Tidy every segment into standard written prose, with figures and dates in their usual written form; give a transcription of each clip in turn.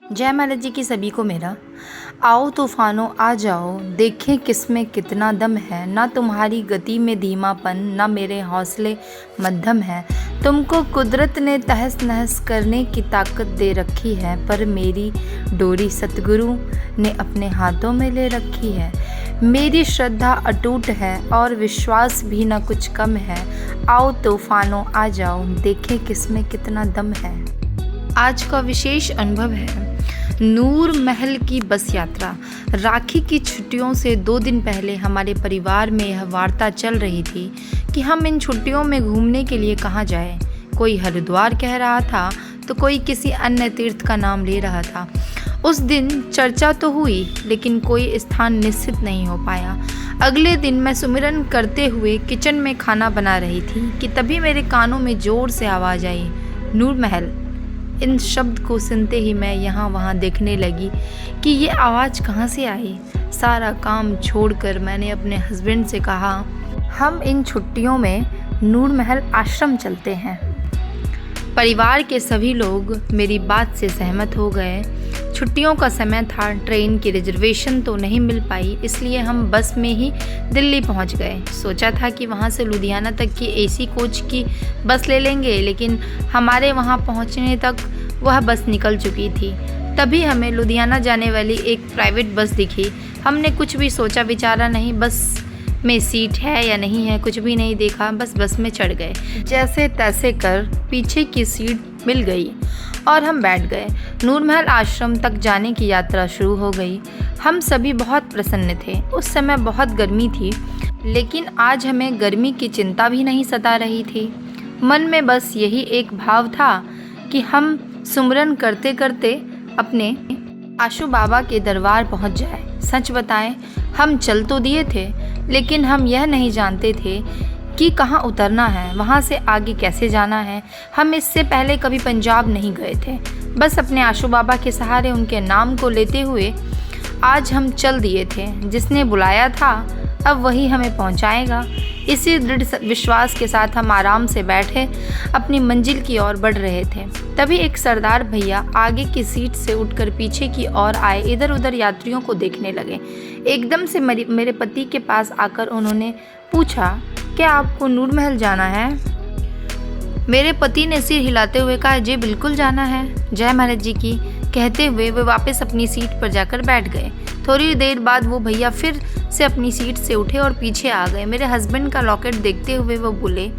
जय महाराज जी की सभी को मेरा। आओ तूफानों आ जाओ, देखें किसमें कितना दम है। ना तुम्हारी गति में धीमापन, ना मेरे हौसले मध्यम है। तुमको कुदरत ने तहस नहस करने की ताकत दे रखी है, पर मेरी डोरी सतगुरु ने अपने हाथों में ले रखी है। मेरी श्रद्धा अटूट है और विश्वास भी न कुछ कम है। आओ तूफानों आ जाओ, देखें किसमें कितना दम है। आज का विशेष अनुभव है नूर महल की बस यात्रा। राखी की छुट्टियों से 2 दिन पहले हमारे परिवार में यह वार्ता चल रही थी कि हम इन छुट्टियों में घूमने के लिए कहाँ जाएं। कोई हरिद्वार कह रहा था तो कोई किसी अन्य तीर्थ का नाम ले रहा था। उस दिन चर्चा तो हुई, लेकिन कोई स्थान निश्चित नहीं हो पाया। अगले दिन मैं सुमिरन करते हुए किचन में खाना बना रही थी कि तभी मेरे कानों में जोर से आवाज़ आई, नूर महल। इन शब्द को सुनते ही मैं यहाँ वहाँ देखने लगी कि ये आवाज़ कहाँ से आई। सारा काम छोड़कर मैंने अपने हस्बैंड से कहा, हम इन छुट्टियों में नूर महल आश्रम चलते हैं। परिवार के सभी लोग मेरी बात से सहमत हो गए। छुट्टियों का समय था, ट्रेन की रिजर्वेशन तो नहीं मिल पाई, इसलिए हम बस में ही दिल्ली पहुंच गए। सोचा था कि वहां से लुधियाना तक की एसी कोच की बस ले लेंगे, लेकिन हमारे वहां पहुंचने तक वह बस निकल चुकी थी। तभी हमें लुधियाना जाने वाली एक प्राइवेट बस दिखी। हमने कुछ भी सोचा विचारा नहीं, बस में सीट है या नहीं है कुछ भी नहीं देखा, बस में चढ़ गए। जैसे तैसे कर पीछे की सीट मिल गई और हम बैठ गए। नूर महल आश्रम तक जाने की यात्रा शुरू हो गई। हम सभी बहुत प्रसन्न थे। उस समय बहुत गर्मी थी, लेकिन आज हमें गर्मी की चिंता भी नहीं सता रही थी। मन में बस यही एक भाव था कि हम सुमरन करते करते अपने आशु बाबा के दरबार पहुंच जाए। सच बताएं, हम चल तो दिए थे, लेकिन हम यह नहीं जानते थे कि कहाँ उतरना है, वहाँ से आगे कैसे जाना है। हम इससे पहले कभी पंजाब नहीं गए थे। बस अपने आशु बाबा के सहारे उनके नाम को लेते हुए आज हम चल दिए थे। जिसने बुलाया था अब वही हमें पहुँचाएगा। इसी दृढ़ विश्वास के साथ हम आराम से बैठे अपनी मंजिल की ओर बढ़ रहे थे। तभी एक सरदार भैया आगे की सीट से उठकर पीछे की ओर आए, इधर उधर यात्रियों को देखने लगे। एकदम से मेरे पति के पास आकर उन्होंने पूछा, क्या आपको नूर महल जाना है? मेरे पति ने सिर हिलाते हुए कहा, जी बिल्कुल जाना है, जय महाराज जी की। कहते हुए वे वापस अपनी सीट पर जाकर बैठ गए। थोड़ी देर बाद वो भैया फिर से अपनी सीट से उठे और पीछे आ गए। मेरे हस्बैंड का लॉकेट देखते हुए वो बोले,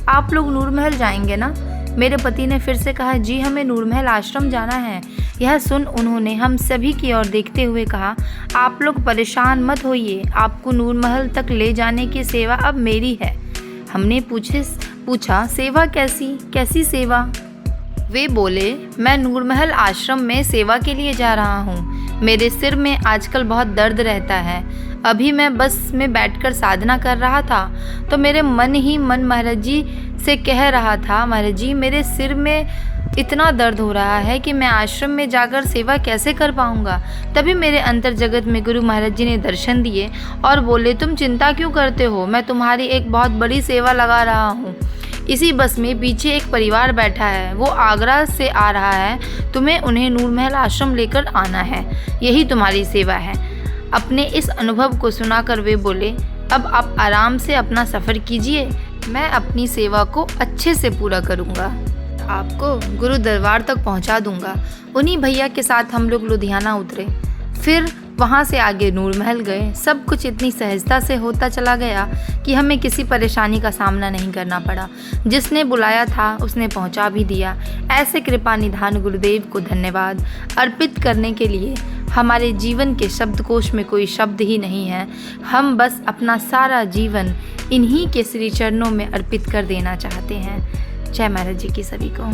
आप लोग नूर महल जाएंगे ना? मेरे पति ने फिर से कहा, जी हमें नूर महल आश्रम जाना है। यह सुन उन्होंने हम सभी की ओर देखते हुए कहा, आप लोग परेशान मत होइए, आपको नूर महल तक ले जाने की सेवा अब मेरी है। हमने पूछा सेवा कैसी सेवा? वे बोले, मैं नूर महल आश्रम में सेवा के लिए जा रहा हूँ। मेरे सिर में आजकल बहुत दर्द रहता है। अभी मैं बस में बैठकर साधना कर रहा था तो मेरे मन ही मन महाराज जी से कह रहा था, महाराज जी मेरे सिर में इतना दर्द हो रहा है कि मैं आश्रम में जाकर सेवा कैसे कर पाऊंगा। तभी मेरे अंतर जगत में गुरु महाराज जी ने दर्शन दिए और बोले, तुम चिंता क्यों करते हो, मैं तुम्हारी एक बहुत बड़ी सेवा लगा रहा हूँ। इसी बस में पीछे एक परिवार बैठा है, वो आगरा से आ रहा है, तुम्हें उन्हें नूर महल आश्रम लेकर आना है, यही तुम्हारी सेवा है। अपने इस अनुभव को सुनाकर वे बोले, अब आप आराम से अपना सफ़र कीजिए, मैं अपनी सेवा को अच्छे से पूरा करूँगा, आपको गुरु दरबार तक पहुँचा दूँगा। उन्हीं भैया के साथ हम लोग लुधियाना उतरे, फिर वहाँ से आगे नूर महल गए। सब कुछ इतनी सहजता से होता चला गया कि हमें किसी परेशानी का सामना नहीं करना पड़ा। जिसने बुलाया था उसने पहुँचा भी दिया। ऐसे कृपा निधान गुरुदेव को धन्यवाद अर्पित करने के लिए हमारे जीवन के शब्दकोश में कोई शब्द ही नहीं है। हम बस अपना सारा जीवन इन्हीं के श्री चरणों में अर्पित कर देना चाहते हैं। जय महाराज जी की सभी को।